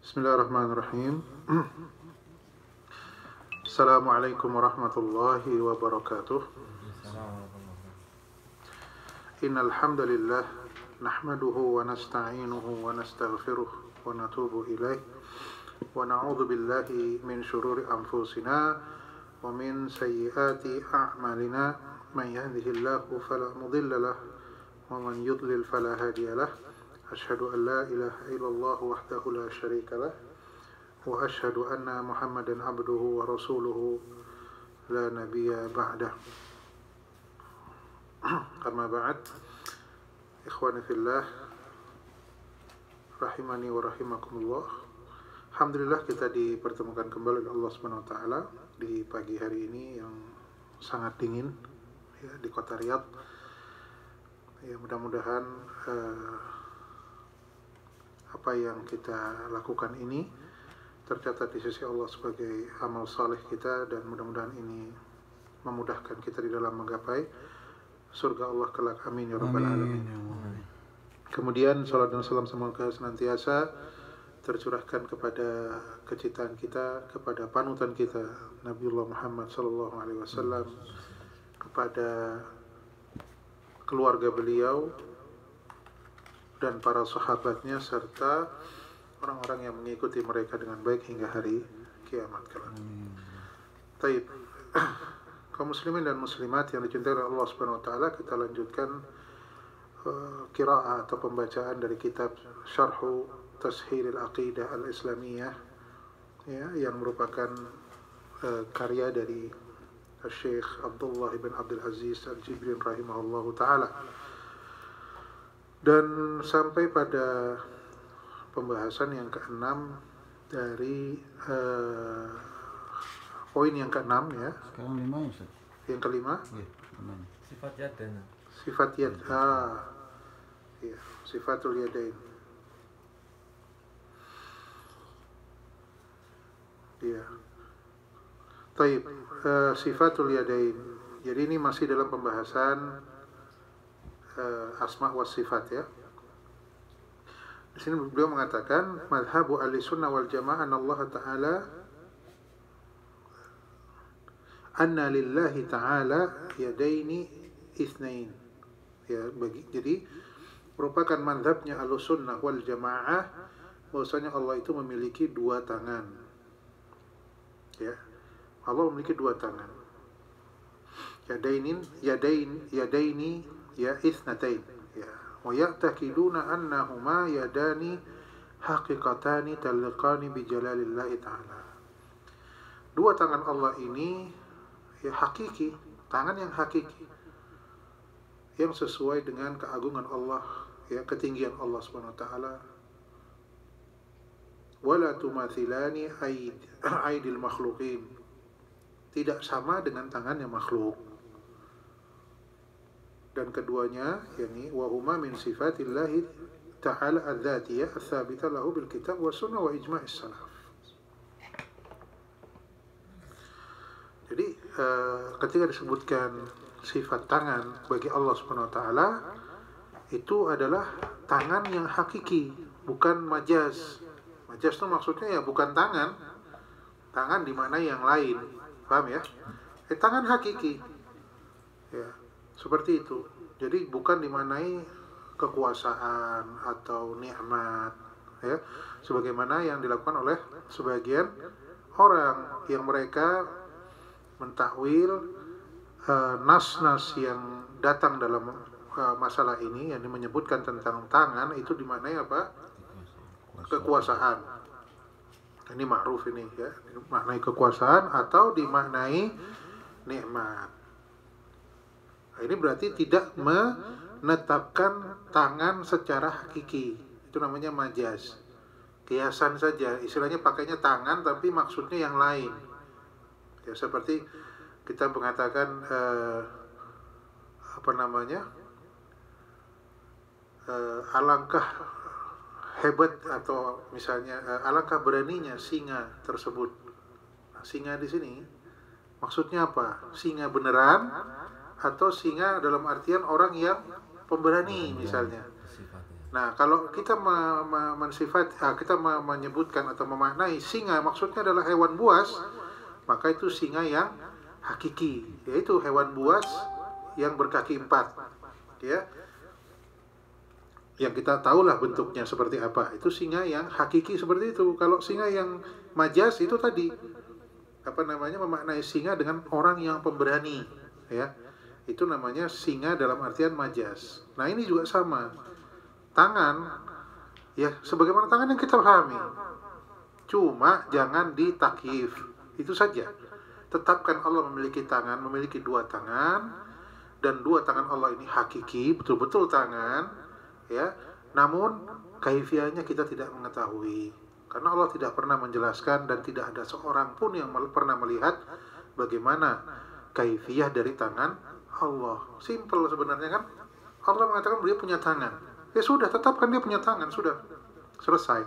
Bismillahirrahmanirrahim. Assalamualaikum warahmatullahi wabarakatuh. Innal hamdalillah nahmaduhu wa nasta'inuhu wa nastaghfiruh wa natubu ilaih wa na'udzu billahi min shururi anfusina wa min sayyiati a'malina. Man yahdihillahu fala mudilla lahu wa man yudlil fala hadiya lahu. Asyhadu an la ilaha illallah wahdahu la syarika lah wa asyhadu anna Muhammadan abduhu wa rasuluhu la nabiyya ba'dah. Amma ba'd. Ikhwani fillah rahimani wa rahimakumullah. Alhamdulillah kita dipertemukan kembali oleh Allah Subhanahu wa taala di pagi hari ini yang sangat dingin ya, di kota Riyadh. Ya, mudah-mudahan apa yang kita lakukan ini tercatat di sisi Allah sebagai amal saleh kita, dan mudah-mudahan ini memudahkan kita di dalam menggapai surga Allah kelak. Amin ya rabbal alamin. Kemudian salat dan salam semoga senantiasa tercurahkan kepada kecintaan kita, kepada panutan kita Nabiullah Muhammad sallallahu alaihi wasallam, kepada keluarga beliau dan para sahabatnya serta orang-orang yang mengikuti mereka dengan baik hingga hari kiamat kelak. Taib. Kaum muslimin dan muslimat yang dicintai oleh Allah Subhanahu wa taala, kita lanjutkan qiraah atau pembacaan dari kitab Syarhu Tashilil Aqidah Al-Islamiyah ya, yang merupakan karya dari Syekh Abdullah bin Abdul Aziz Al-Jibrin rahimahullahu taala. Dan sampai pada pembahasan yang keenam dari poin yang keenam ya. Sekarang 5 ya, Ustaz? Yang kelima? Iya, benar. Sifat yadain. Sifat yad. Ya, sifatul yadain. Iya. Taib, sifatul yadain. Jadi ini masih dalam pembahasan asma wa sifat ya. Di sini beliau mengatakan madhabu ahli sunnah wal jamaah anna Allah ta'ala anna lillahi ta'ala yadaini itsnain ya, jadi merupakan madhabnya ahli sunnah wal jamaah bahwasanya Allah itu memiliki dua tangan ya. Allah memiliki dua tangan, yadaini ya itsnatain ya, wa ya'taqiduna annahuma yadani haqiqatani talqani bi jalalillahi ta'ala. Dua tangan Allah ini ya hakiki, tangan yang hakiki yang sesuai dengan keagungan Allah ya, ketinggian Allah Subhanahu wa taala. Wala tumathilani aidil makhluqin, tidak sama dengan tangannya makhluk. Dan keduanya yakni wa huma min sifatillahi ta'ala adzatiyah ats-tsabitah lahu bil kitab wa sunnah wa ijma'is salaf. Jadi ketika disebutkan sifat tangan bagi Allah Subhanahu wa taala, itu adalah tangan yang hakiki, bukan majaz. Majaz itu maksudnya ya bukan tangan. Tangan di mana yang lain. Paham ya? Tangan hakiki. Ya. Seperti itu. Jadi bukan dimanai kekuasaan atau nikmat ya, sebagaimana yang dilakukan oleh sebagian orang yang mereka mentakwil nas-nas yang datang dalam masalah ini yang menyebutkan tentang tangan itu dimanai apa? Kekuasaan. Ini ma'ruf ini ya, dimaknai kekuasaan atau dimaknai nikmat. Ini berarti tidak menetapkan tangan secara hakiki. Itu namanya majaz. Kiasan saja. Istilahnya pakainya tangan tapi maksudnya yang lain. Ya, seperti kita mengatakan alangkah hebat atau misalnya alangkah beraninya singa tersebut. Nah, singa di sini maksudnya apa? Singa beneran atau singa dalam artian orang yang pemberani misalnya. Nah, kalau kita menyebutkan atau memaknai singa maksudnya adalah hewan buas, maka itu singa yang hakiki, yaitu hewan buas yang berkaki 4, ya. Yang kita tahulah bentuknya seperti apa. Itu singa yang hakiki seperti itu. Kalau singa yang majas itu tadi memaknai singa dengan orang yang pemberani, ya. Itu namanya singa dalam artian majas. Nah, ini juga sama. Tangan, ya sebagaimana tangan yang kita pahami, cuma jangan ditakyif, itu saja. Tetapkan Allah memiliki tangan, memiliki 2 tangan, dan 2 tangan Allah ini hakiki, betul-betul tangan, ya. Namun kaifiahnya kita tidak mengetahui, karena Allah tidak pernah menjelaskan dan tidak ada seorang pun yang pernah melihat bagaimana kaifiah dari tangan Allah. Simple sebenarnya kan. Allah mengatakan dia punya tangan. Ya sudah, tetapkan dia punya tangan, sudah selesai.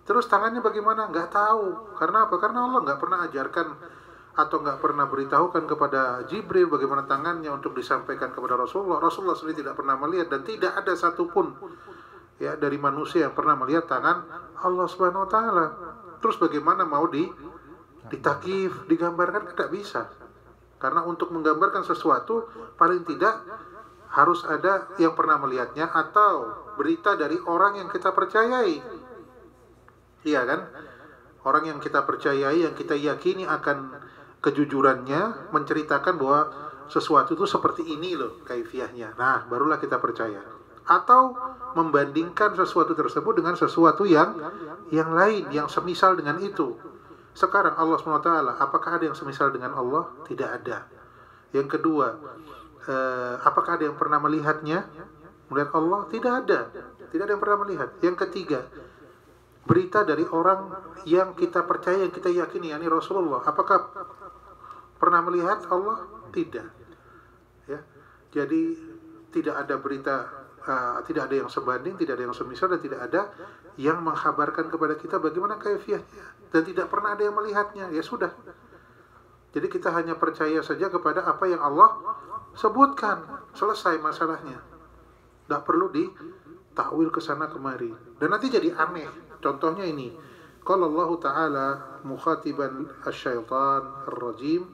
Terus tangannya bagaimana? Nggak tahu. Karena apa? Karena Allah nggak pernah ajarkan atau nggak pernah beritahukan kepada Jibril bagaimana tangannya untuk disampaikan kepada Rasulullah. Rasulullah sendiri tidak pernah melihat, dan tidak ada satupun ya dari manusia yang pernah melihat tangan Allah Subhanahu Wa Taala. Terus bagaimana mau ditakif, digambarkan? Tidak bisa. Karena untuk menggambarkan sesuatu paling tidak harus ada yang pernah melihatnya atau berita dari orang yang kita percayai. Iya kan? Orang yang kita percayai, yang kita yakini akan kejujurannya, menceritakan bahwa sesuatu itu seperti ini loh kaifiahnya. Nah, barulah kita percaya. Atau membandingkan sesuatu tersebut dengan sesuatu yang lain, yang semisal dengan itu. Sekarang Allah SWT, apakah ada yang semisal dengan Allah? Tidak ada. Yang kedua, apakah ada yang pernah melihatnya? Melihat Allah? Tidak ada. Tidak ada yang pernah melihat. Yang ketiga, berita dari orang yang kita percaya, yang kita yakini, yakni Rasulullah. Apakah pernah melihat Allah? Tidak. Ya. Jadi tidak ada berita, tidak ada yang sebanding, tidak ada yang semisal, dan tidak ada yang mengkhabarkan kepada kita bagaimana kaifiahnya, dan tidak pernah ada yang melihatnya. Ya sudah. Jadi kita hanya percaya saja kepada apa yang Allah sebutkan, selesai masalahnya. Tidak perlu ditakwil ke sana kemari. Dan nanti jadi aneh. Contohnya ini. Qala Allah Ta'ala mukhatiban asy-syaitan ar-rajim.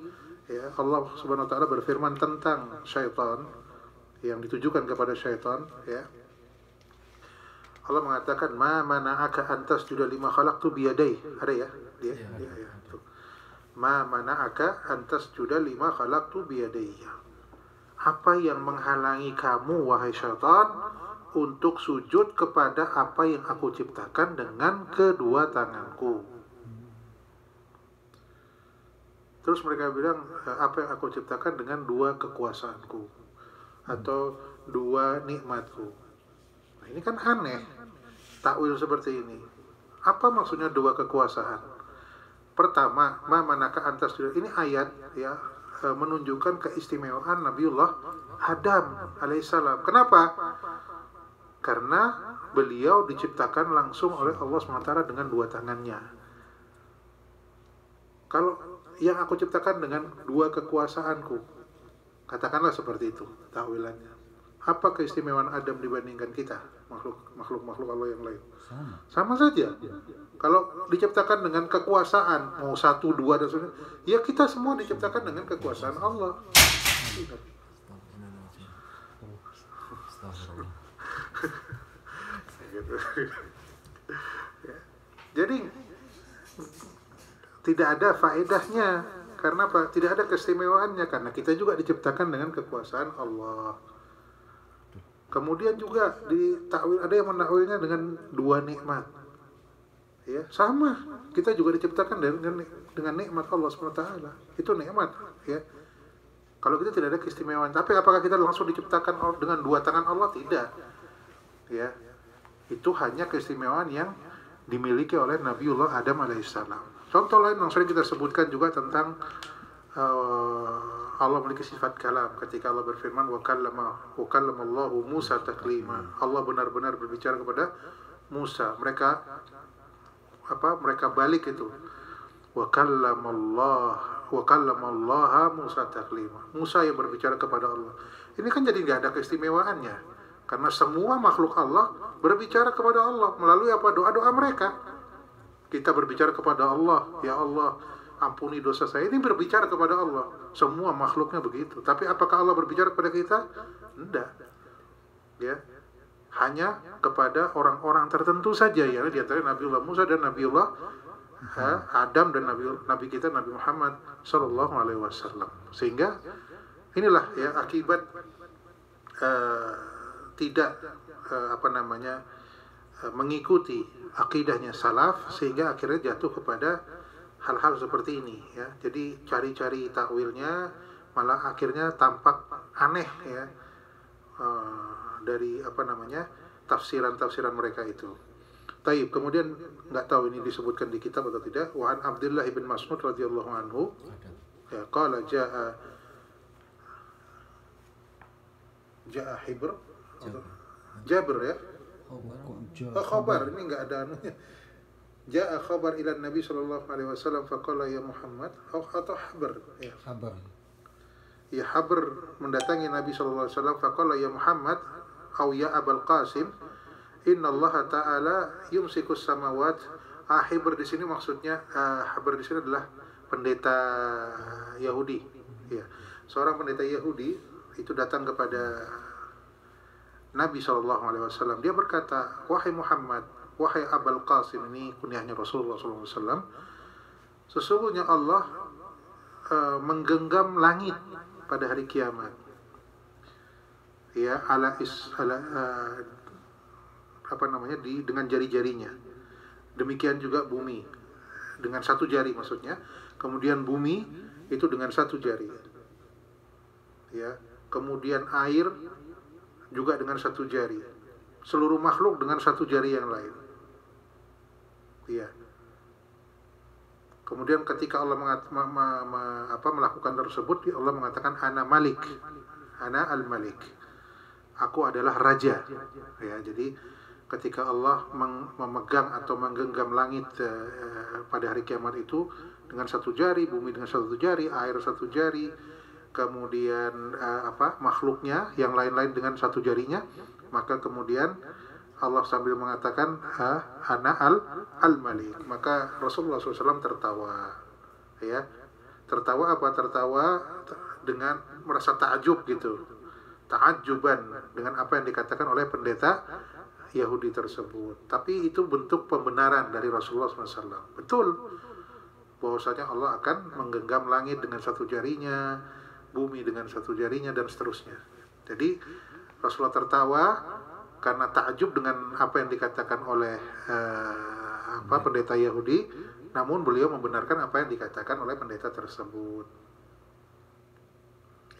Ya, Allah Subhanahu wa taala berfirman tentang syaitan yang ditujukan kepada syaitan, ya. Allah mengatakan ma mana'aka an tasjuda lima khalaqtu biyadai. Ada ya? Dia. Ya. Ma mana'aka an tasjuda lima khalaqtu biyadai. Apa yang menghalangi kamu, wahai syaitan, untuk sujud kepada apa yang aku ciptakan dengan kedua tanganku? Terus mereka bilang, apa yang aku ciptakan dengan 2 kekuasaanku atau 2 nikmatku. Nah, ini kan aneh, takwil seperti ini. Apa maksudnya 2 kekuasaan? Pertama, ma manaka antas, ini ayat ya, menunjukkan keistimewaan Nabiullah Adam alaihissalam. Kenapa? Karena beliau diciptakan langsung oleh Allah SWT dengan 2 tangannya. Kalau yang aku ciptakan dengan 2 kekuasaanku, katakanlah seperti itu takwilannya. Apa keistimewaan Adam dibandingkan kita, makhluk Allah yang lain? Sama saja. Kalau diciptakan dengan kekuasaan, mau 1, 2 dan sebagainya, ya kita semua diciptakan dengan kekuasaan Allah. Jadi tidak ada faedahnya. Karena apa? Tidak ada keistimewaannya, karena kita juga diciptakan dengan kekuasaan Allah. Kemudian juga ditakwil, ada yang menakwilnya dengan 2 nikmat. Ya, sama. Kita juga diciptakan dengan nikmat Allah SWT. Itu nikmat, ya. Kalau kita tidak ada keistimewaan. Tapi apakah kita langsung diciptakan dengan 2 tangan Allah? Tidak. Ya. Itu hanya keistimewaan yang dimiliki oleh Nabiullah Adam alaihissalam. Contoh lain yang sering kita sebutkan juga tentang Allah memiliki sifat kalam. Ketika Allah berfirman wa kallama Allahu Musa taklima. Allah benar-benar berbicara kepada Musa. Mereka balik itu. Wa kallama Allah Musa taklima. Musa yang berbicara kepada Allah. Ini kan jadi nggak ada keistimewaannya. Karena semua makhluk Allah berbicara kepada Allah melalui apa? Doa-doa mereka. Kita berbicara kepada Allah, ya Allah, ampuni dosa saya. Ini berbicara kepada Allah. Semua makhluknya begitu. Tapi apakah Allah berbicara kepada kita? Tidak. Ya. Hanya kepada orang-orang tertentu saja, ya, di antara Nabiullah Musa dan Nabiullah Adam dan Nabi kita Nabi Muhammad Sallallahu Alaihi Wasallam. Sehingga inilah ya akibat tidak mengikuti akidahnya salaf, sehingga akhirnya jatuh kepada hal-hal seperti ini ya. Jadi cari-cari takwilnya malah akhirnya tampak aneh ya, dari tafsiran-tafsiran mereka itu. Taib, kemudian nggak tahu ini disebutkan di kitab atau tidak. Wa an Abdullah bin Mas'ud radhiyallahu anhu ya qala jaa Hibr Jabir ya. Khabar ini nggak ada anunya. Jaa khabar ila Nabi sallallahu alaihi wasallam faqala ya Muhammad atau Habr ya. Ya Habr mendatangi Nabi sallallahu alaihi wasallam faqala ya Muhammad atau ya Abul Qasim Inna Allah Ta'ala yumsikus samawat. Habr di sini maksudnya Habr di sini adalah pendeta Yahudi ya. Seorang pendeta Yahudi itu datang kepada Nabi SAW. Dia berkata, wahai Muhammad, wahai Abul Qasim, ini kunyahnya Rasulullah SAW, sesungguhnya Allah menggenggam langit pada hari kiamat ya, dengan jari-jarinya. Demikian juga bumi dengan satu jari maksudnya. Kemudian bumi itu dengan satu jari ya. Kemudian air juga dengan satu jari. Seluruh makhluk dengan satu jari yang lain ya. Kemudian ketika Allah melakukan tersebut, Allah mengatakan ana malik, ana al-malik, aku adalah raja ya. Jadi ketika Allah memegang atau menggenggam langit pada hari kiamat itu dengan satu jari, bumi dengan satu jari, air satu jari, kemudian makhluknya yang lain-lain dengan satu jarinya, maka kemudian Allah sambil mengatakan ana al-malik, maka Rasulullah SAW tertawa ya. Tertawa apa? Tertawa dengan merasa ta'ajub gitu, ta'ajuban dengan apa yang dikatakan oleh pendeta Yahudi tersebut. Tapi itu bentuk pembenaran dari Rasulullah SAW. Betul bahwasanya Allah akan menggenggam langit dengan satu jarinya, bumi dengan satu jarinya, dan seterusnya. Jadi Rasulullah tertawa karena takjub dengan apa yang dikatakan oleh pendeta Yahudi, namun beliau membenarkan apa yang dikatakan oleh pendeta tersebut.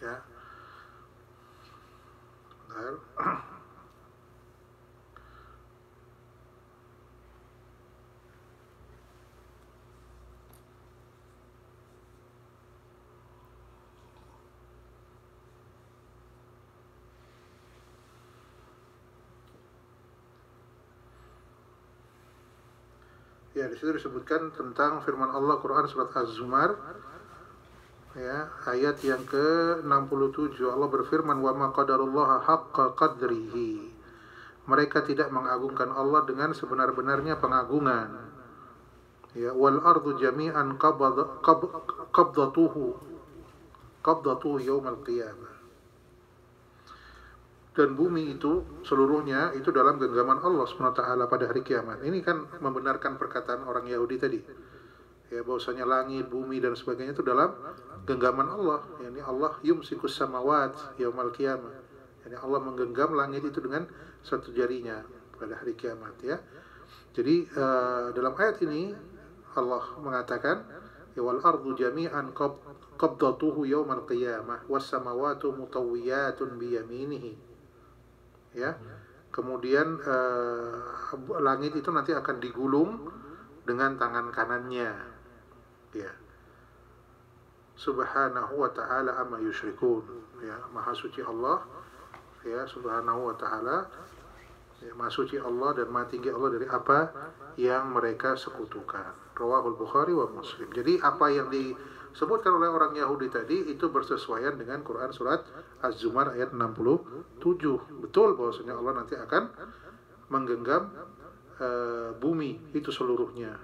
Ya. Ya, di situ disebutkan tentang firman Allah Quran surat Az-Zumar ya, ayat yang ke-67. Allah berfirman, wa ma qadarullaha haqqa qadrihi. Mereka tidak mengagungkan Allah dengan sebenar-benarnya pengagungan. Ya, wal ardu jami'an qabdatuhu yaumal qiyamah. Dan bumi itu seluruhnya itu dalam genggaman Allah SWT pada hari kiamat. Ini kan membenarkan perkataan orang Yahudi tadi ya, bahwasanya langit, bumi dan sebagainya itu dalam genggaman Allah. Yani Allah yumsikus samawat yaumal qiyamah. Yani Allah menggenggam langit itu dengan satu jarinya pada hari kiamat ya. Jadi dalam ayat ini Allah mengatakan ya, wal ardu jami'an qabdatuhu yaumal qiyamah was samawati mutawwiyatun bi yaminihi. Ya, kemudian langit itu nanti akan digulung dengan tangan kanannya. Ya, Subhanahu wa ta'ala amma yusyrikun. Ya, Maha Suci Allah. Ya, Subhanahu wa ta'ala. Ya, Maha Suci Allah dan Maha Tinggi Allah dari apa yang mereka sekutukan. Rawahul Bukhari wa Muslim. Jadi apa yang disebutkan oleh orang Yahudi tadi itu bersesuaian dengan Quran surat Az-Zumar ayat 67. Betul bahwasanya Allah nanti akan menggenggam bumi itu seluruhnya.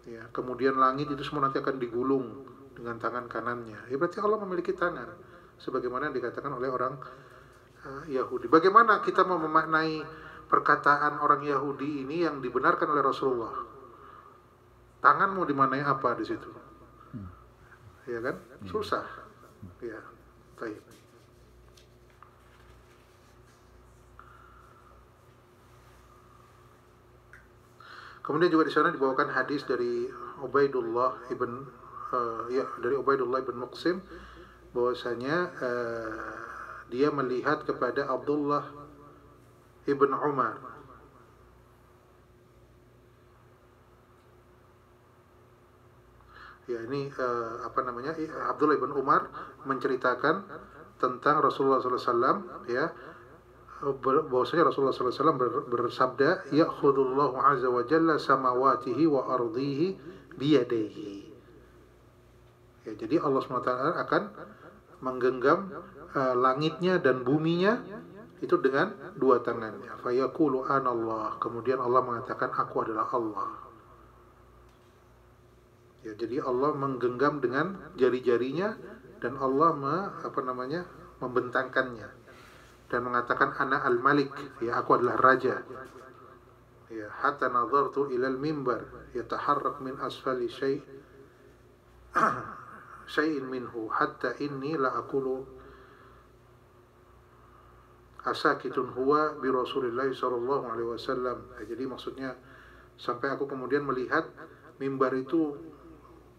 Ya, kemudian langit itu semua nanti akan digulung dengan tangan kanannya. Ya, berarti Allah memiliki tangan, sebagaimana yang dikatakan oleh orang Yahudi. Bagaimana kita mau memaknai perkataan orang Yahudi ini yang dibenarkan oleh Rasulullah? Tangan mau dimaknai apa di situ? Ya kan? Susah. Ya, baik. Kemudian juga di sana dibawakan hadis dari Ubaidullah ibn Muqsim bahwasanya dia melihat kepada Abdullah ibn Umar. Ya, ini Abdullah ibn Umar menceritakan tentang Rasulullah SAW, ya, bahwasanya Rasulullah SAW bersabda, ya'khudullahu azza wa jalla samawatihi wa ardihi biyadaihi. Ya, jadi Allah SWT akan menggenggam langitnya dan buminya itu dengan dua tangannya. Fayaqulu anallah, kemudian Allah mengatakan aku adalah Allah. Ya, jadi Allah menggenggam dengan jari-jarinya dan Allah membentangkannya dan mengatakan ana al-malik, ya, aku adalah raja. Ya, hatta nazartu ila al-mimbar yataharrak min asfali syai'in minhu hatta inni la aqulu asakitun huwa bi Rasulillah sallallahu alaihi wasallam. Jadi maksudnya sampai aku kemudian melihat mimbar itu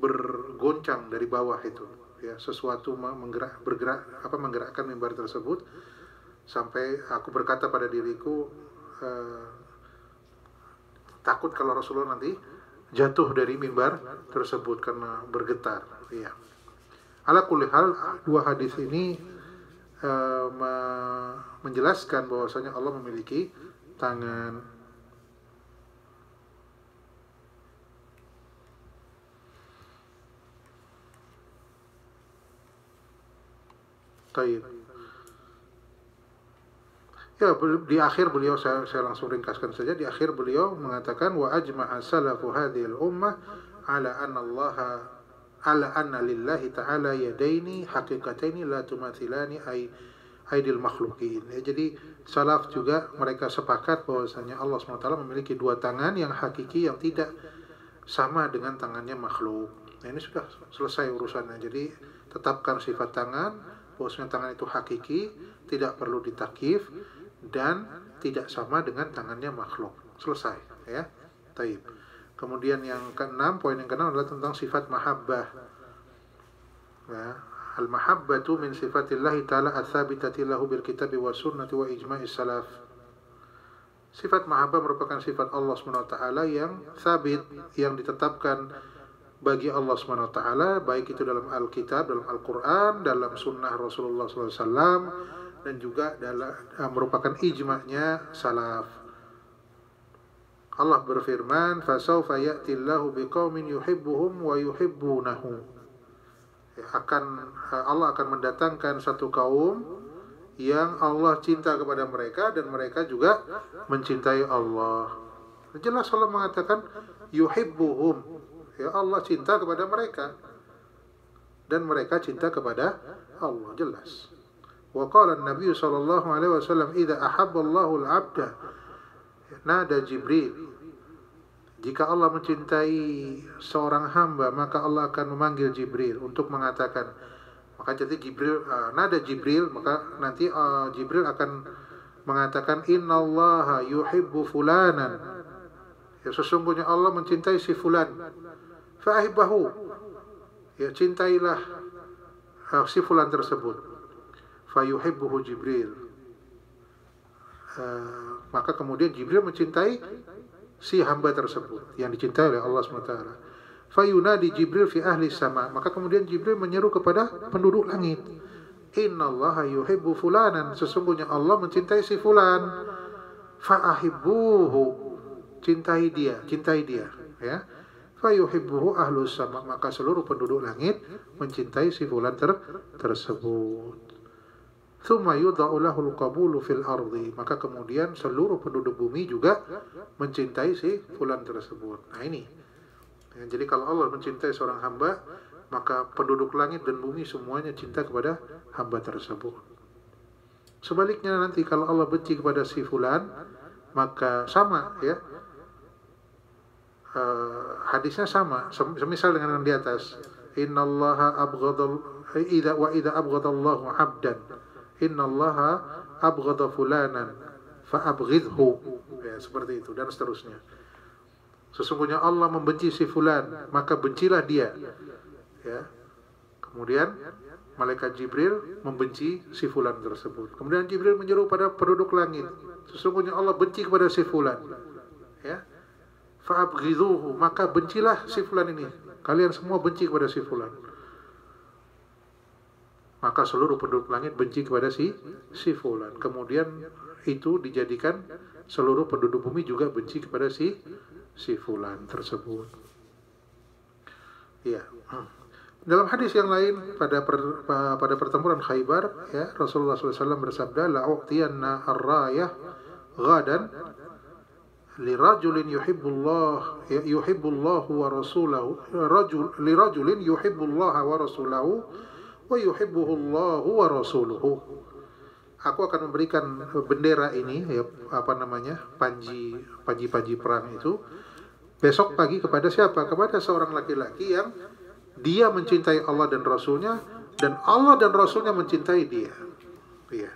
bergoncang dari bawah itu, ya, sesuatu menggerakkan mimbar tersebut, sampai aku berkata pada diriku, takut kalau Rasulullah nanti jatuh dari mimbar tersebut karena bergetar. Ya. Ala kulli hal, dua hadis ini menjelaskan bahwasanya Allah memiliki tangan. Taib. Ya, di akhir beliau, saya langsung ringkaskan saja. Di akhir beliau mengatakan wa ajma'a salafu hadhil ummah ala anna lillahi ta'ala yadaini haqiqataini la tumathilani aidil makhluqin. Ya, jadi salaf juga mereka sepakat bahwasanya Allah SWT memiliki dua tangan yang hakiki yang tidak sama dengan tangannya makhluk. Nah, ini sudah selesai urusannya. Jadi tetapkan sifat tangan, bahwasanya tangan itu hakiki, tidak perlu ditakif dan tidak sama dengan tangannya makhluk. Selesai, ya. Taib. Kemudian yang keenam, poin yang keenam adalah tentang sifat mahabbah. Ya, al-mahabbatu min sifatillahi ta'ala ats-tsabitati lahu bil kitabi was sunnati wa ijma'is salaf. Sifat mahabbah merupakan sifat Allah SWT yang sabit, yang ditetapkan bagi Allah SWT, baik itu dalam Alkitab, dalam Al-Quran, dalam sunnah Rasulullah SAW, dan juga dalam merupakan ijma'nya salaf. Allah berfirman, fasawfa ya'tillahu biqaumin yuhibbuhum wa yuhibbunahu. Allah akan mendatangkan satu kaum yang Allah cinta kepada mereka dan mereka juga mencintai Allah. Jelas Allah mengatakan yuhibbuhum. Ya, Allah cinta kepada mereka dan mereka cinta kepada Allah, jelas. Wa qala an-nabiy sallallahu alaihi wasallam idza ahabba Allahu al-'abda nada Jibril. Jika Allah mencintai seorang hamba, maka Allah akan memanggil Jibril untuk mengatakan, maka jadi Jibril nada Jibril, maka nanti Jibril akan mengatakan innallaha yuhibbu fulanan. Ya, sesungguhnya Allah mencintai si fulan. Fa'ahibbahu, ya, cintailah si fulan tersebut. Fayuhibbuhu Jibril, maka kemudian Jibril mencintai si hamba tersebut yang dicintai oleh Allah SWT. Fayunadi Jibril fi ahli sama, maka kemudian Jibril menyeru kepada penduduk langit, innallaha yuhibbu fulanan, sesungguhnya Allah mencintai si fulan. Fa'ahibbuhu, cintai dia, ya. fayuhibbuhu ahlus sama, maka seluruh penduduk langit mencintai si fulan tersebut. Tsumma yudha'u lahul qabulu fil ardi, maka kemudian seluruh penduduk bumi juga mencintai si fulan tersebut. Nah ini ya, jadi kalau Allah mencintai seorang hamba, maka penduduk langit dan bumi semuanya cinta kepada hamba tersebut. Sebaliknya nanti kalau Allah benci kepada si fulan, maka sama ya, hadisnya sama, semisal dengan yang di atas. Innallaha idza abghadallahu 'abdan, innallaha abghada fulanan fa abghidhu. Ya, seperti itu dan seterusnya. Sesungguhnya Allah membenci si fulan, maka bencilah dia. Ya. Kemudian malaikat Jibril membenci si fulan tersebut. Kemudian Jibril menyeru pada penduduk langit, sesungguhnya Allah benci kepada si fulan. Ya. Fa'abghidhuhu, maka bencilah si fulan ini. Kalian semua benci kepada si fulan. Maka seluruh penduduk langit benci kepada si fulan. Kemudian itu dijadikan seluruh penduduk bumi juga benci kepada si fulan tersebut. Ya. Dalam hadis yang lain pada pertempuran Khaybar, ya, Rasulullah SAW bersabda, la'u'tiyanna ar-rayah ghadan lirajulin yuhibbullahu wa rasulahu, lirajulin yuhibbullaha wa rasulahu wa yuhibbuhu Allahu wa rasuluhu. Aku akan memberikan bendera ini, ya, panji perang itu besok pagi kepada siapa? Kepada seorang laki-laki yang dia mencintai Allah dan Rasulnya, dan Allah dan Rasulnya mencintai dia. Ya.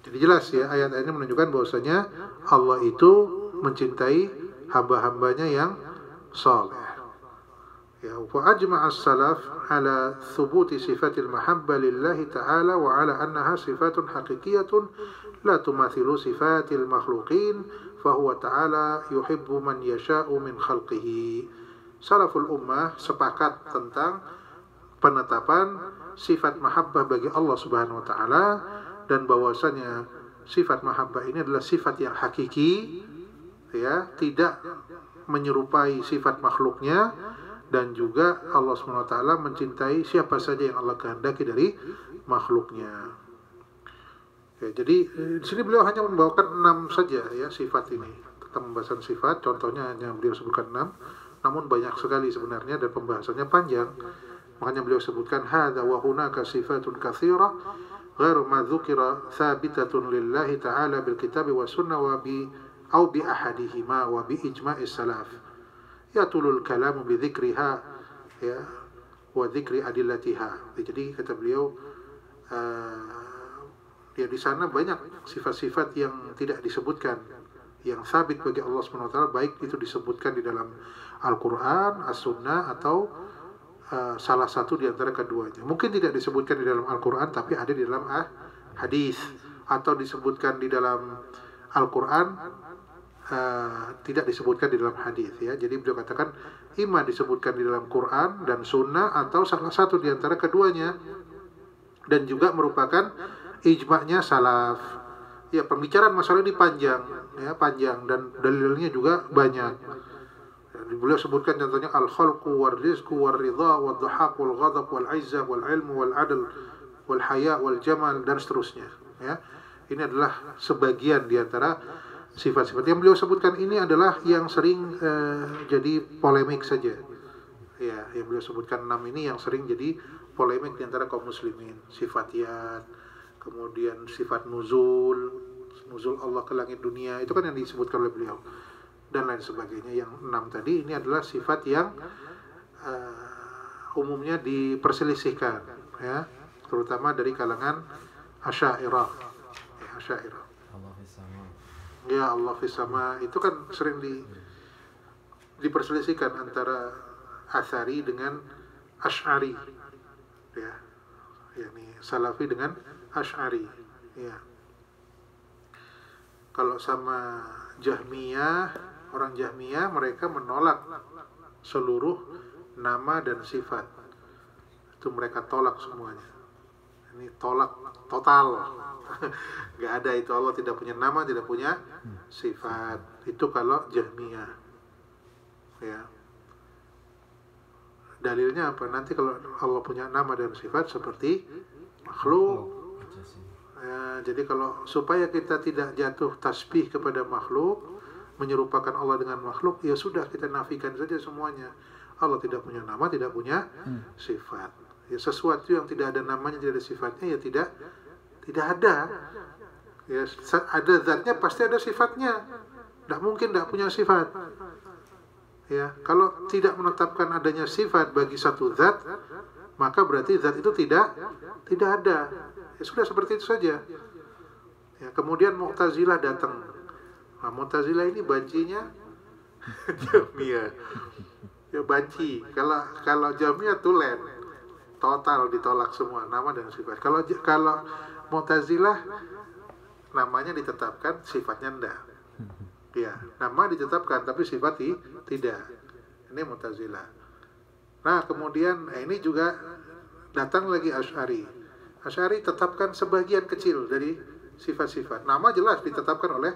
Jadi jelas ya, ayat ini menunjukkan bahwasanya Allah itu mencintai hamba-hambanya yang saleh. Ya, wa ajma'a as-salaf ala thubuti sifatil mahabba lillahi ta'ala wa ala annaha sifatun haqiqiyatun la tumathilu sifatil makhluqin fa huwa ta'ala yuhibbu man yasha'u min khalqihi. Salaful ummah sepakat tentang penetapan sifat mahabbah bagi Allah Subhanahu wa taala, dan bahwasanya sifat mahabbah ini adalah sifat yang hakiki, ya, tidak menyerupai sifat makhluknya, dan juga Allah Subhanahu wa taala mencintai siapa saja yang Allah kehendaki dari makhluknya. Ya, jadi di sini beliau hanya membawakan 6 saja ya sifat ini. Tentang pembahasan sifat, contohnya hanya beliau sebutkan 6, namun banyak sekali sebenarnya dan pembahasannya panjang. Makanya beliau sebutkan hadza wa hunaka sifatun katsira ghairu ma dzukira thabitatun lillahi ta'ala bil kitabi was sunnah wa bi ahadihima wa bi ijma'is salaf. Yatulul kalamu bi dzikriha, ya, wa dzikri adillatiha. Jadi kata beliau, ya di sana banyak sifat-sifat yang tidak disebutkan, yang sabit bagi Allah Subhanahu wa taala, baik itu disebutkan di dalam Al-Qur'an, As-Sunnah, atau salah satu di antara keduanya. Mungkin tidak disebutkan di dalam Al-Qur'an tapi ada di dalam hadis, atau disebutkan di dalam Al-Qur'an tidak disebutkan di dalam hadis, ya. Jadi beliau katakan imma disebutkan di dalam Quran dan Sunnah atau salah satu di antara keduanya, dan juga merupakan ijma'nya salaf. Ya, pembicaraan masalah ini panjang, ya, panjang, dan dalilnya juga banyak. Beliau sebutkan contohnya al-khalqu war-rizqu war-ridha wad-dhahaq wal-ghadab wal-'izzah wal-'ilm wal-'adl wal-haya wal-jamal, dan seterusnya, ya. Ini adalah sebagian di antara sifat-sifat yang beliau sebutkan. Ini adalah yang sering jadi polemik saja. Ya, yang beliau sebutkan 6 ini yang sering jadi polemik di antara kaum muslimin. Sifat yad, kemudian sifat nuzul Allah ke langit dunia, itu kan yang disebutkan oleh beliau, dan lain sebagainya. Yang 6 tadi ini adalah sifat yang umumnya diperselisihkan, ya, terutama dari kalangan Asy'ariyah. Ya, Asy'ariyah. Ya, Allah fis sama itu kan sering diperselisihkan antara Asy'ari dengan Asy'ari, ya, yakni Salafi dengan Asy'ari, ya. Kalau sama Jahmiyah, orang Jahmiyah mereka menolak seluruh nama dan sifat. Itu mereka tolak semuanya. Ini tolak total. Gak ada itu, Allah tidak punya nama, tidak punya sifat. Itu kalau Jahmiyah. Ya. Dalilnya apa? Nanti kalau Allah punya nama dan sifat seperti makhluk. Ya, jadi kalau supaya kita tidak jatuh tasbih kepada makhluk, menyerupakan Allah dengan makhluk, ya sudah kita nafikan saja semuanya. Allah tidak punya nama, tidak punya sifat. Ya, sesuatu yang tidak ada namanya, tidak ada sifatnya, ya tidak ada. Ya, ada zatnya pasti ada sifatnya. Tidak mungkin tidak punya sifat. Ya, kalau tidak menetapkan adanya sifat bagi satu zat, maka berarti zat itu tidak ada. Ya sudah seperti itu saja. Ya, kemudian Mu'tazilah datang. Nah, Mu'tazilah ini bancinya Jahmiyah. Ya banci. Kalau Jahmiyah tulen, total ditolak semua nama dan sifat. Kalau Mu'tazilah namanya ditetapkan, sifatnya enggak. Ya, nama ditetapkan tapi sifat tidak. Ini Mu'tazilah. Nah, kemudian ini juga datang lagi Asy'ari. Asy'ari tetapkan sebagian kecil dari sifat-sifat. Nama jelas ditetapkan oleh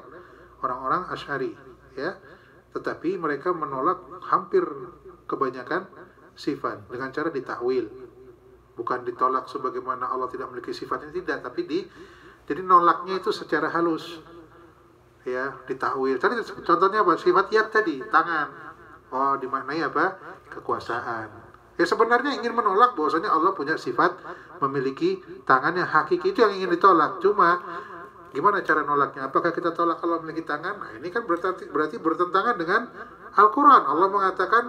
orang-orang Asy'ari, ya. Tetapi mereka menolak hampir kebanyakan sifat dengan cara ditakwil. Bukan ditolak sebagaimana Allah tidak memiliki sifatnya, tidak, tapi jadi nolaknya itu secara halus. Ya, ditakwil. Tadi contohnya apa? Sifat yad tadi, tangan. Oh, dimaknai apa? Kekuasaan. Ya sebenarnya ingin menolak bahwasanya Allah punya sifat memiliki tangan yang hakiki, itu yang ingin ditolak. Cuma gimana cara nolaknya? Apakah kita tolak Allah memiliki tangan? Nah, ini kan berarti bertentangan dengan Al-Qur'an. Allah mengatakan,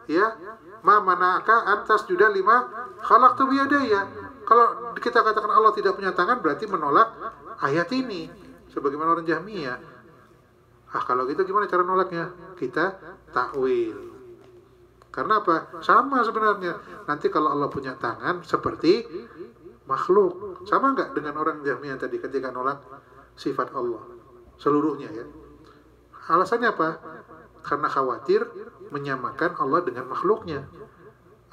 ya, ma mana'aka antas juda lima khalaqtu biyadaya. Kalau kita katakan Allah tidak punya tangan, berarti menolak ayat ini. Sebagaimana orang Jahmiyah. Kalau gitu gimana cara nolaknya? Kita takwil. Karena apa? Sama sebenarnya. Nanti kalau Allah punya tangan seperti makhluk, sama nggak dengan orang Jahmiyah tadi ketika nolak sifat Allah seluruhnya, ya? Alasannya apa? Karena khawatir menyamakan Allah dengan makhluknya.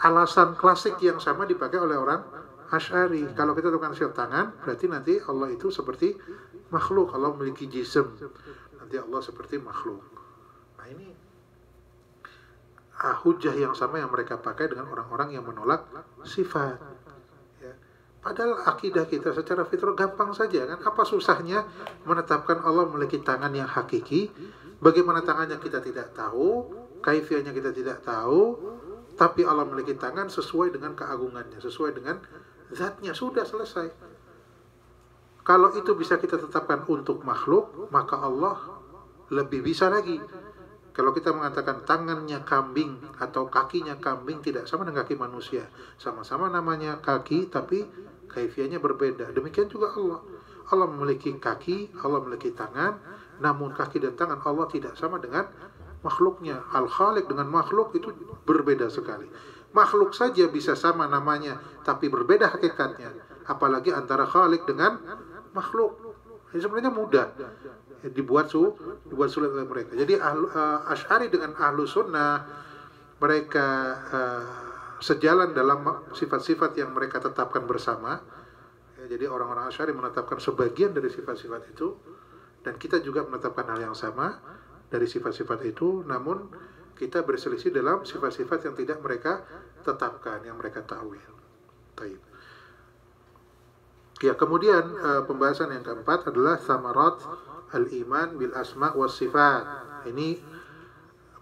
Alasan klasik yang sama dipakai oleh orang Asy'ari. Kalau kita tukang sifat tangan, berarti nanti Allah itu seperti makhluk. Allah memiliki jism, nanti Allah seperti makhluk. Nah, ini hujah yang sama yang mereka pakai dengan orang-orang yang menolak sifat, ya. Padahal akidah kita secara fitrah gampang saja kan. Apa susahnya menetapkan Allah memiliki tangan yang hakiki? Bagaimana tangannya kita tidak tahu, kaifiahnya kita tidak tahu, tapi Allah memiliki tangan sesuai dengan keagungannya, sesuai dengan zatnya. Sudah selesai. Kalau itu bisa kita tetapkan untuk makhluk, maka Allah lebih bisa lagi. Kalau kita mengatakan tangannya kambing atau kakinya kambing tidak sama dengan kaki manusia, sama-sama namanya kaki tapi kaifiahnya berbeda. Demikian juga Allah. Allah memiliki kaki, Allah memiliki tangan, namun kaki dan tangan Allah tidak sama dengan makhluknya. Al-Khaliq dengan makhluk itu berbeda sekali. Makhluk saja bisa sama namanya tapi berbeda hakikatnya, apalagi antara Khaliq dengan makhluk. Ini sebenarnya mudah, dibuat sulit oleh mereka. Jadi Asy'ari dengan Ahlu Sunnah, mereka sejalan dalam sifat-sifat yang mereka tetapkan bersama. Ya, jadi orang-orang Asy'ari menetapkan sebagian dari sifat-sifat itu, dan kita juga menetapkan hal yang sama dari sifat-sifat itu, namun kita berselisih dalam sifat-sifat yang tidak mereka tetapkan, yang mereka ta'wil. Baik. Ya, kemudian pembahasan yang keempat adalah samarat al-iman bil asma was sifat. Ini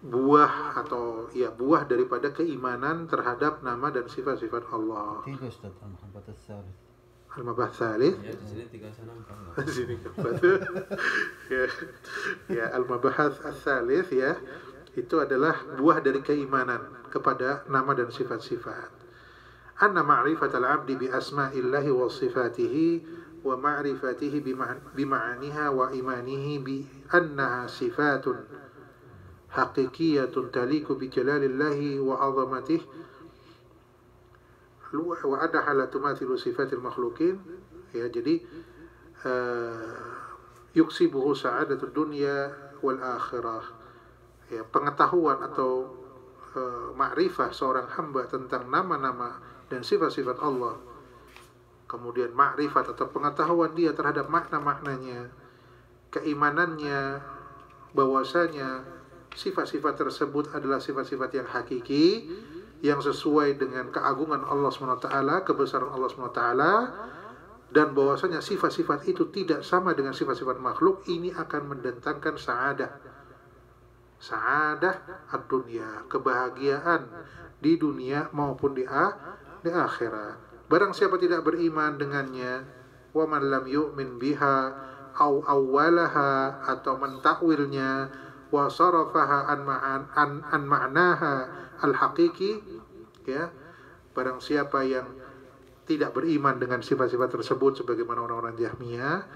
buah atau ya buah daripada keimanan terhadap nama dan sifat-sifat Allah. Al-Mabahats Tsalits. Ya, di sini 3 sana 4. Di sini 4. Ya, Al-Mabahats Tsalits, ya. Itu adalah buah dari keimanan kepada nama dan sifat-sifat. Anna ma'rifatal 'abdi bi asma'illahi wa sifatihi wa ma'rifatihi bi ma'aniha wa imanihi bi annaha sifatun haqiqiyatun taliku bi jalalillahi wa 'azamatihi wa annaha la tumathilu sifatil makhluqin. Ya, jadi yuksibuhu sa'adatud dunya wal akhirah. Ya, pengetahuan atau ma'rifah seorang hamba tentang nama-nama dan sifat-sifat Allah, kemudian ma'rifat atau pengetahuan dia terhadap makna-maknanya, keimanannya bahwasanya sifat-sifat tersebut adalah sifat-sifat yang hakiki, yang sesuai dengan keagungan Allah SWT, kebesaran Allah SWT, dan bahwasanya sifat-sifat itu tidak sama dengan sifat-sifat makhluk, ini akan mendatangkan sa'adah ad-dunya, kebahagiaan di dunia maupun di akhirat. Barang siapa tidak beriman dengannya, wa man lam yu'min biha au awwalaha, atau mentakwilnya, wa sarafaha an ma'naha al-haqiqi, ya, barang siapa yang tidak beriman dengan sifat-sifat tersebut sebagaimana orang-orang Jahmiyah,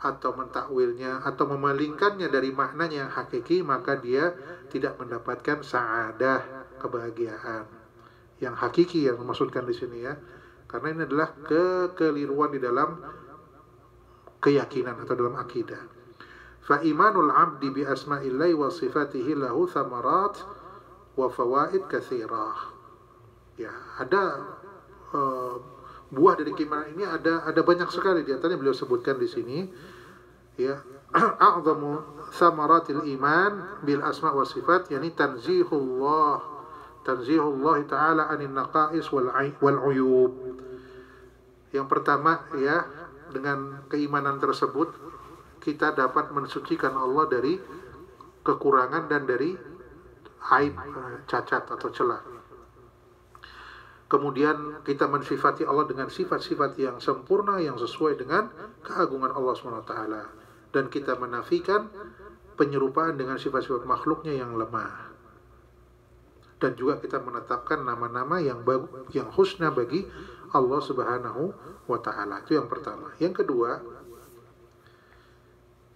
atau mentakwilnya atau memalingkannya dari maknanya yang hakiki, maka dia tidak mendapatkan sa'adah, kebahagiaan yang hakiki yang dimaksudkan di sini, ya. Karena ini adalah kekeliruan di dalam keyakinan atau dalam akidah. Fa imanul 'abdi bi asma'illahi wa sifatihi lahu thamarat wa fawaid katsirah. Ya, ada buah dari keimanan ini ada banyak sekali, di antaranya beliau sebutkan di sini, ya. A'zamu thamaratil iman bil asma wa sifat, yakni tanzihullah ta'ala anin naqais wal uyub. Yang pertama, ya, dengan keimanan tersebut kita dapat mensucikan Allah dari kekurangan dan dari aib, cacat atau celah. Kemudian kita mensifati Allah dengan sifat-sifat yang sempurna, yang sesuai dengan keagungan Allah SWT. Dan kita menafikan penyerupaan dengan sifat-sifat makhluknya yang lemah. Dan juga kita menetapkan nama-nama yang husna bagi Allah Subhanahu wa ta'ala. Itu yang pertama. Yang kedua,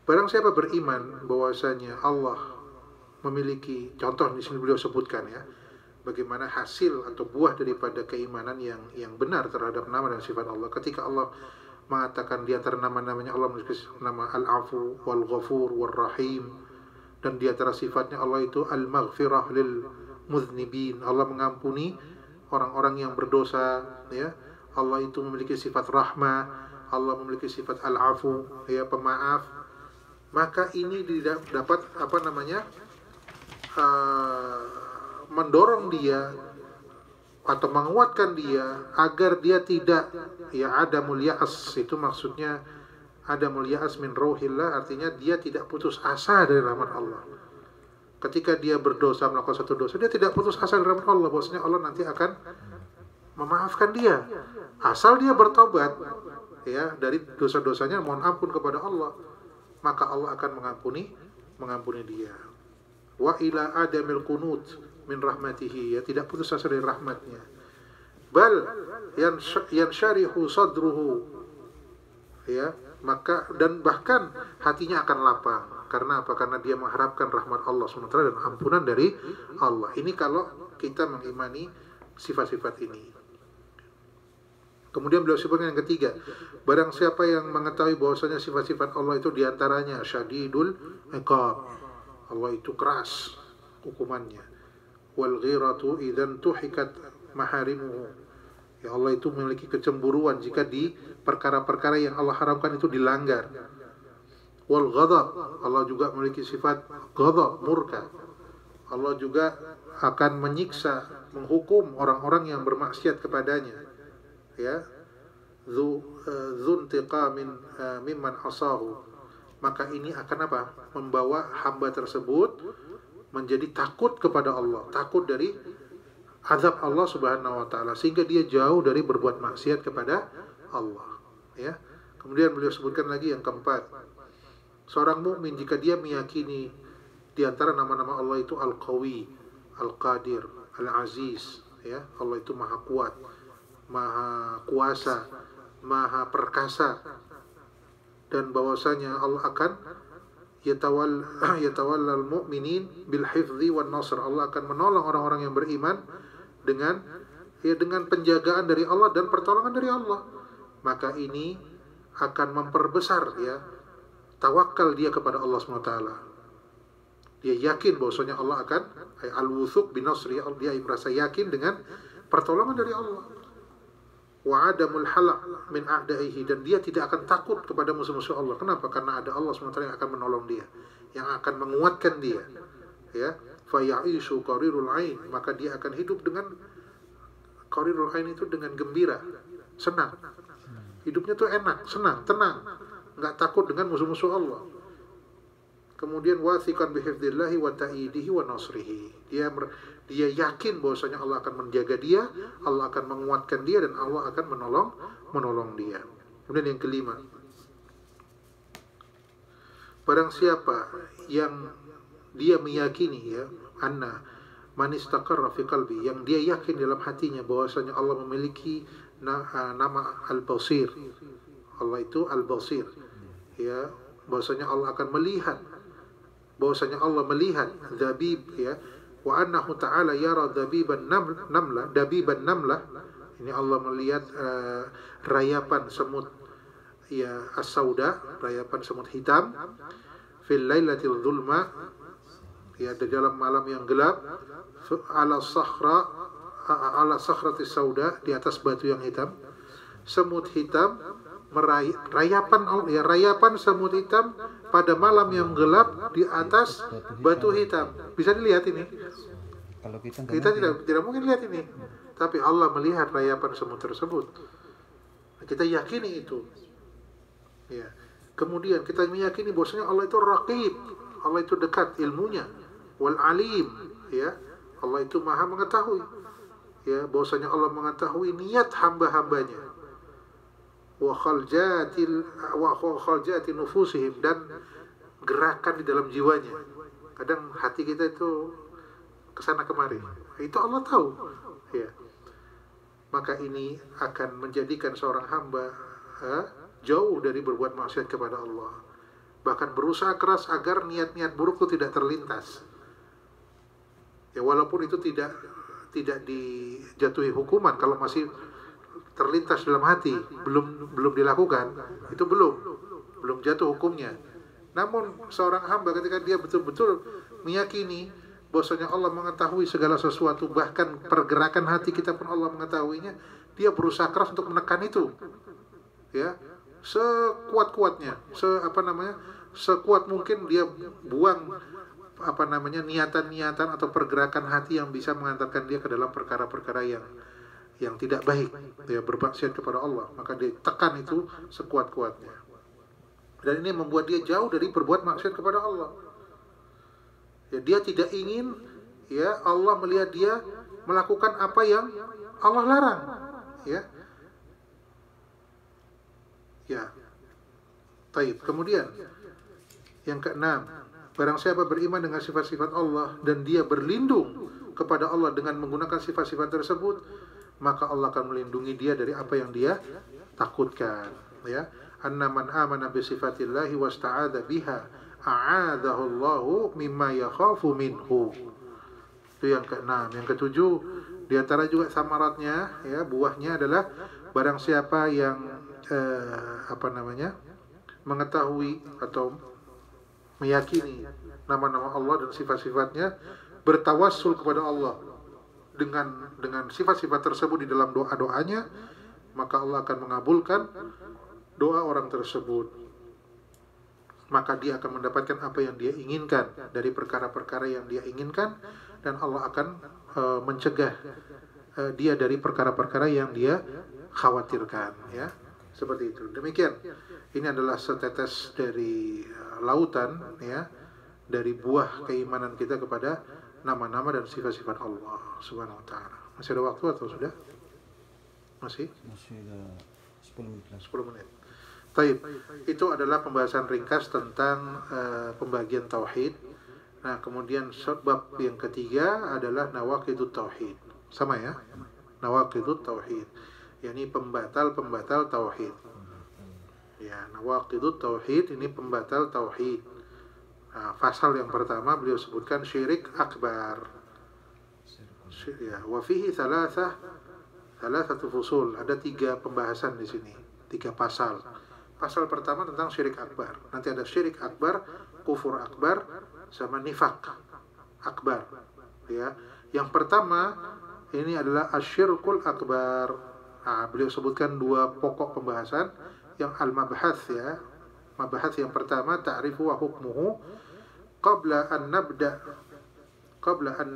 barang siapa beriman bahwasanya Allah memiliki, contoh di sini beliau sebutkan, ya, bagaimana hasil atau buah daripada keimanan yang benar terhadap nama dan sifat Allah. Ketika Allah mengatakan di antara nama-namanya Allah memiliki nama Al-Afu wal-Ghafur wal-Rahim, dan di antara sifatnya Allah itu Al-Maghfirah lil Mudhnibin, Allah mengampuni orang-orang yang berdosa, ya. Allah itu memiliki sifat rahmah, Allah memiliki sifat Al-Afu, ya, pemaaf. Maka ini dapat mendorong dia atau menguatkan dia agar dia tidak, ya, adamul ya'as, itu maksudnya adamul ya'as min rauhillah, artinya dia tidak putus asa dari rahmat Allah. Ketika dia berdosa, melakukan satu dosa, dia tidak putus asa dari rahmat Allah, bahwasanya Allah nanti akan memaafkan dia asal dia bertobat, ya, dari dosa-dosanya, mohon ampun kepada Allah, maka Allah akan mengampuni dia. Wa ila adamil qunut min rahmatihi, ya, tidak putus asa dari rahmatnya. Bal yansharihu sadruhu, ya, maka dan bahkan hatinya akan lapang. Karena apa? Karena dia mengharapkan rahmat Allah SWT dan ampunan dari Allah. Ini kalau kita mengimani sifat-sifat ini. Kemudian beliau sebutkan yang ketiga, barang siapa yang mengetahui bahwasanya sifat-sifat Allah itu diantaranya syadidul iqab, Allah itu keras hukumannya, wal ghiratu idzan tuhikat maharimuhu, ya, Allah itu memiliki kecemburuan jika di perkara-perkara yang Allah haramkan itu dilanggar. Wal ghadab, Allah juga memiliki sifat ghadab, murka. Allah juga akan menyiksa, menghukum orang-orang yang bermaksiat kepadanya, ya, dzuntiqamin mimman asahu. Maka ini akan apa? Membawa hamba tersebut menjadi takut kepada Allah, takut dari azab Allah Subhanahu wa taala, sehingga dia jauh dari berbuat maksiat kepada Allah, ya. Kemudian beliau sebutkan lagi yang keempat, seorang mukmin jika dia meyakini di antara nama-nama Allah itu Al-Qawi, Al-Qadir, Al-Aziz, ya, Allah itu maha kuat, maha kuasa, maha perkasa, dan bahwasanya Allah akan yatawallal mu'minin bil hifdzi wan nasr, Allah akan menolong orang-orang yang beriman dengan penjagaan dari Allah dan pertolongan dari Allah. Maka ini akan memperbesar, ya, tawakal dia kepada Allah SWT. Dia yakin bahwasanya Allah akan al-wuthuq bin nasri, dia merasa yakin dengan pertolongan dari Allah. Wa adamul halaq min a'daihi, dan dia tidak akan takut kepada musuh-musuh Allah. Kenapa? Karena ada Allah SWT yang akan menolong dia, yang akan menguatkan dia, ya, faya'ishu qarirul ain, maka dia akan hidup dengan qarirul ain itu dengan gembira, senang. Hidupnya tuh enak, senang, tenang, nggak takut dengan musuh-musuh Allah. Kemudian wathiqan bihifdzillahi wa ta'idihi wa nasrihi. Dia yakin bahwasanya Allah akan menjaga dia, Allah akan menguatkan dia, dan Allah akan menolong dia. Kemudian yang kelima, barang siapa yang dia meyakini, ya, anna man istaqarra fi qalbi, yang dia yakin dalam hatinya bahwasanya Allah memiliki nama Al-Basir. Allah itu Al-Basir, ya, bahwasanya Allah akan melihat, bahwasanya Allah melihat dabib, ya, wa annahu ta'ala yara dabiban namlah, dabiban namlah. Ini Allah melihat rayapan semut, ya, as-sauda, rayapan semut hitam, fil lailatil dhulma, ya, di dalam malam yang gelap, ala sakhratis sauda, di atas batu yang hitam. Semut hitam rayapan semut hitam pada malam yang gelap di atas batu hitam. Bisa dilihat ini. Kalau kita tidak mungkin lihat ini. Tapi Allah melihat rayapan semut tersebut. Kita yakini itu. Ya. Kemudian kita meyakini bahwasanya Allah itu raqib. Allah itu dekat ilmunya. Wal alim, ya. Allah itu Maha mengetahui. Ya, bahwasanya Allah mengetahui niat hamba-hambanya. Wa khaljati nufusihim, dan gerakan di dalam jiwanya. Kadang hati kita itu kesana kemari. Itu Allah tahu. Ya. Maka ini akan menjadikan seorang hamba jauh dari berbuat maksiat kepada Allah. Bahkan berusaha keras agar niat-niat buruk itu tidak terlintas. Ya, walaupun itu tidak dijatuhi hukuman kalau masih terlintas dalam hati, belum dilakukan, itu belum jatuh hukumnya. Namun seorang hamba ketika dia betul-betul meyakini bahwasanya Allah mengetahui segala sesuatu, bahkan pergerakan hati kita pun Allah mengetahuinya, dia berusaha keras untuk menekan itu, ya, sekuat-kuatnya, sekuat mungkin dia buang niatan-niatan atau pergerakan hati yang bisa mengantarkan dia ke dalam perkara-perkara yang tidak baik, ya, bermaksiat kepada Allah. Maka dia tekan itu sekuat-kuatnya, dan ini membuat dia jauh dari berbuat maksiat kepada Allah. Ya, dia tidak ingin, ya, Allah melihat dia melakukan apa yang Allah larang, ya. Ya. Taib. Kemudian yang keenam, barang siapa beriman dengan sifat-sifat Allah dan dia berlindung kepada Allah dengan menggunakan sifat-sifat tersebut, maka Allah akan melindungi dia dari apa yang dia takutkan, ya. Anna man amana bi sifatillahi wasta'adza biha a'adahu Allahu mimma yakhafu minhu. Itu yang keenam. Yang ketujuh, di antara juga samaratnya, ya, buahnya adalah barang siapa yang mengetahui atau meyakini nama-nama Allah dan sifat-sifatnya, bertawassul kepada Allah dengan sifat-sifat tersebut di dalam doa-doanya, maka Allah akan mengabulkan doa orang tersebut. Maka dia akan mendapatkan apa yang dia inginkan dari perkara-perkara yang dia inginkan, dan Allah akan mencegah dia dari perkara-perkara yang dia khawatirkan, ya. Seperti itu. Demikian. Ini adalah setetes dari lautan, ya, dari buah keimanan kita kepada nama-nama dan sifat-sifat Allah Subhanahu wa taala. Masih ada waktu atau sudah? Masih ada 10 menit. 10 menit. Taib. Itu adalah pembahasan ringkas tentang pembagian tauhid. Nah, kemudian sebab yang ketiga adalah nawaqidut tauhid. Sama, ya? Nawaqidut tauhid. yakni pembatal-pembatal tauhid. Ya, nawaqidut tauhid ini pembatal tauhid. Nah, pasal yang pertama beliau sebutkan syirik akbar. Ya, wa fihi thalathatu fusul. Ada 3 pembahasan di sini, 3 pasal. Pasal pertama tentang syirik akbar. Nanti ada syirik akbar, kufur akbar, sama nifak akbar. Ya, yang pertama ini adalah asyirkul akbar. Nah, beliau sebutkan 2 pokok pembahasan. Yang al-mabhath, ya. Mabhath yang pertama ta'rifu wa hukmuhu qabla an nabda qabla an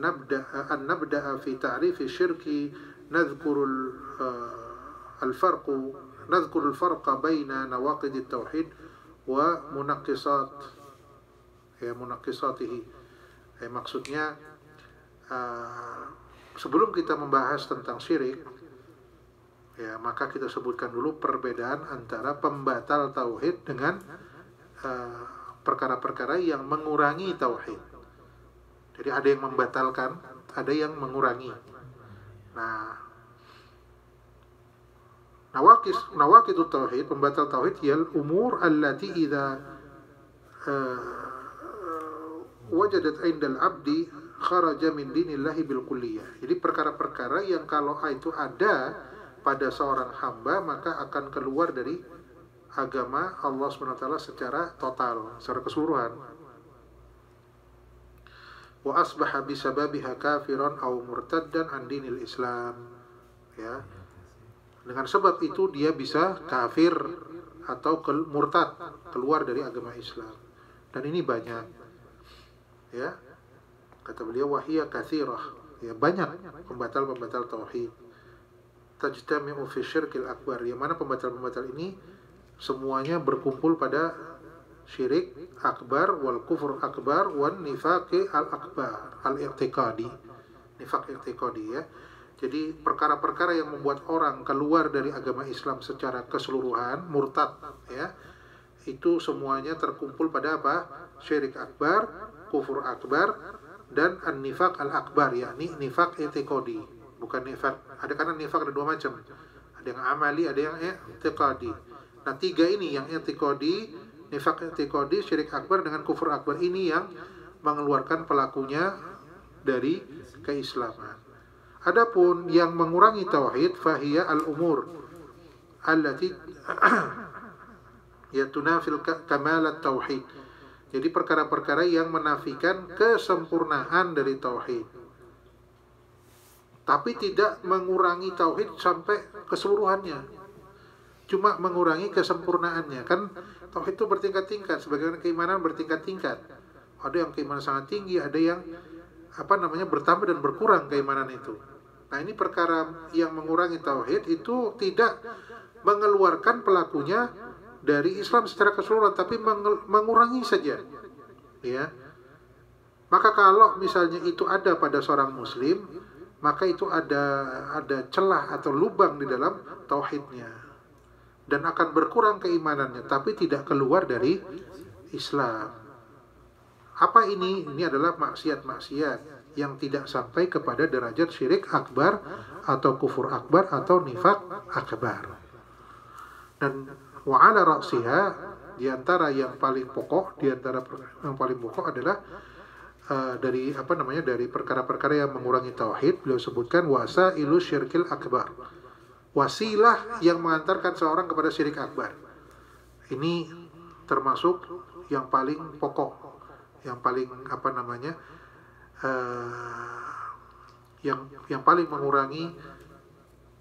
nabda'a fi ta'rif syirki nadhkuru al-farqa baina nawaqid at-tauhid wa munaqqisatihi. Maksudnya sebelum kita membahas tentang syirik, ya, maka kita sebutkan dulu perbedaan antara pembatal tauhid dengan perkara-perkara yang mengurangi tauhid. Jadi ada yang membatalkan, ada yang mengurangi. Nah, nawaqidut tauhid, pembatal tauhid, yal umur allati idza wajadat 'inda al-'abdi kharaja min dinillahi bil kulliyah. Jadi perkara-perkara yang kalau itu ada pada seorang hamba, maka akan keluar dari agama Allah SWT secara total, secara keseluruhan. Wa asbaha bisababiha kafiran aw murtaddan an dinil Islam. Ya. Dengan sebab itu dia bisa kafir atau murtad, keluar dari agama Islam. Dan ini banyak. Ya. Kata beliau, wahiyya katsirah. Ya, banyak pembatal-pembatal tauhid. Tajtami'u fi syirkil akbar, yang mana pembatal-pembatal ini semuanya berkumpul pada syirik akbar wal kufur akbar wan nifaqi al akbar al i'tiqadi, nifaq i'tiqadi, ya. Jadi perkara-perkara yang membuat orang keluar dari agama Islam secara keseluruhan, murtad, ya, itu semuanya terkumpul pada apa? Syirik akbar, kufur akbar, dan an-nifaq al akbar, yakni nifaq i'tiqadi. Bukan nifaq, ada karena nifaq ada dua macam. Ada yang amali, ada yang i'tiqadi. Nah, tiga ini, yang i'tiqadi, nifaq i'tiqadi, syirik akbar dengan kufur akbar, ini yang mengeluarkan pelakunya dari keislaman. Adapun yang mengurangi tauhid, fahiya al-umur allati yatunafil kamalat tauhid. Jadi perkara-perkara yang menafikan kesempurnaan dari tauhid, tapi tidak mengurangi tauhid sampai keseluruhannya, cuma mengurangi kesempurnaannya. Kan tauhid itu bertingkat-tingkat, sebagaimana keimanan bertingkat-tingkat. Ada yang keimanan sangat tinggi, ada yang bertambah dan berkurang keimanan itu. Nah, ini perkara yang mengurangi tauhid itu tidak mengeluarkan pelakunya dari Islam secara keseluruhan, tapi mengurangi saja, ya. Maka kalau misalnya itu ada pada seorang muslim, maka itu ada celah atau lubang di dalam tauhidnya, dan akan berkurang keimanannya, tapi tidak keluar dari Islam. Apa ini? Ini adalah maksiat-maksiat yang tidak sampai kepada derajat syirik akbar atau kufur akbar atau nifaq akbar. Dan wa ala ra'siha, di antara yang paling pokok, adalah dari perkara-perkara yang mengurangi tauhid, beliau sebutkan wasailu syirkil akbar, wasilah yang mengantarkan seorang kepada syirik akbar. Ini termasuk yang paling pokok, yang paling yang paling mengurangi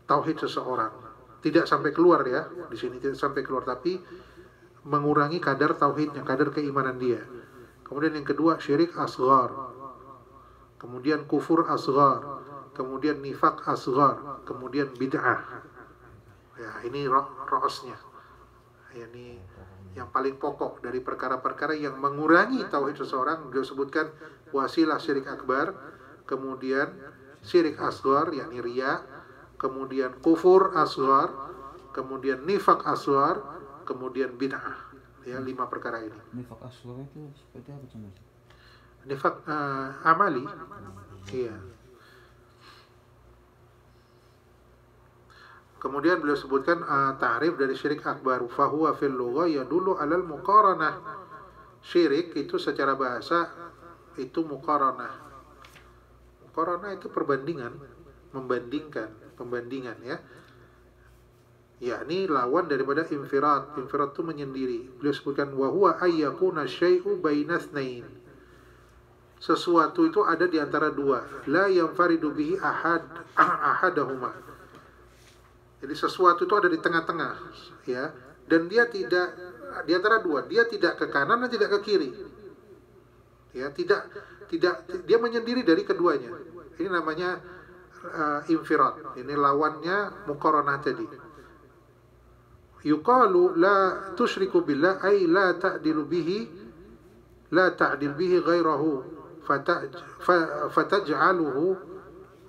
tauhid seseorang. Tidak sampai keluar, ya, di sini tidak sampai keluar, tapi mengurangi kadar tauhidnya, kadar keimanan dia. Kemudian yang kedua, syirik asghar, kemudian kufur asghar, kemudian nifaq asghar, kemudian bid'ah. Ya, ini ra'asnya. Ya, ini yang paling pokok dari perkara-perkara yang mengurangi tauhid seseorang. Beliau sebutkan wasilah syirik akbar, kemudian syirik asghar, yakni riya, kemudian kufur asghar, kemudian nifaq asghar, kemudian bid'ah. Ya, 5 perkara ini. Nifaq asghar itu seperti apa contohnya? Nifaq amali. Iya. Kemudian beliau sebutkan ta'rif dari syirik akbar, fahuwa fil lugha yadullu alal muqaranah. Syirik itu secara bahasa itu muqaranah. Muqaranah itu perbandingan, pembandingan, ya. Yakni lawan daripada infirad. Infirad itu menyendiri. Beliau sebutkan wa huwa ayyakuna syai'u baina tsnain. Sesuatu itu ada di antara dua. La yanfaridu bihi ahadahuma. Jadi sesuatu itu ada di tengah-tengah, ya. Dan dia tidak di antara dua. Dia tidak ke kanan dan tidak ke kiri. Ya, tidak dia menyendiri dari keduanya. Ini namanya infirad. Ini lawannya muqaranah tadi. Yuqalu la tusyriku billah ay la ta'dil bihi ghairahu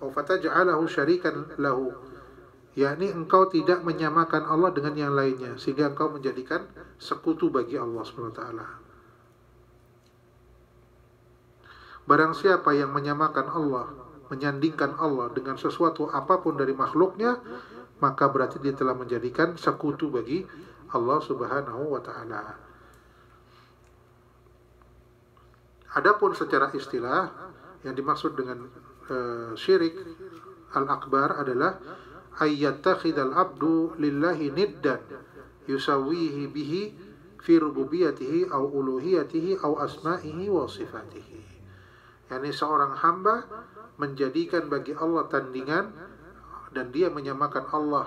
fataj'alahu syarikan lahu. Yakni engkau tidak menyamakan Allah dengan yang lainnya sehingga engkau menjadikan sekutu bagi Allah Subhanahu wa taala. Barang siapa yang menyamakan Allah, menyandingkan Allah dengan sesuatu apapun dari makhluknya, maka berarti dia telah menjadikan sekutu bagi Allah Subhanahu wa taala. Adapun secara istilah yang dimaksud dengan syirik al-akbar adalah ayyattakhidal abdu lillahi niddan yusawihi bihi fi rububiyatihi au uluhiyatihi au asma'ihi wa sifatihi. Yani seorang hamba menjadikan bagi Allah tandingan dan dia menyamakan Allah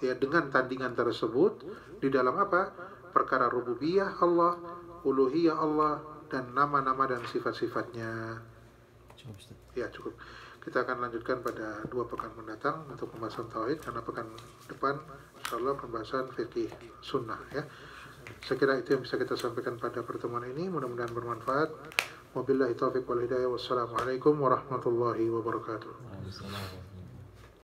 ya dengan tandingan tersebut di dalam apa? Perkara rububiyah Allah, uluhiyah Allah, dan nama-nama dan sifat-sifatnya. Cukup, Ustaz. Ya, cukup. Kita akan lanjutkan pada 2 pekan mendatang untuk pembahasan tauhid, karena pekan depan insyaallah pembahasan fikih sunnah ya. Saya kira itu yang bisa kita sampaikan pada pertemuan ini, mudah-mudahan bermanfaat. Wabillahi taufiq wal hidayah. Wassalamualaikum warahmatullahi wabarakatuh. Waalaikumsalam.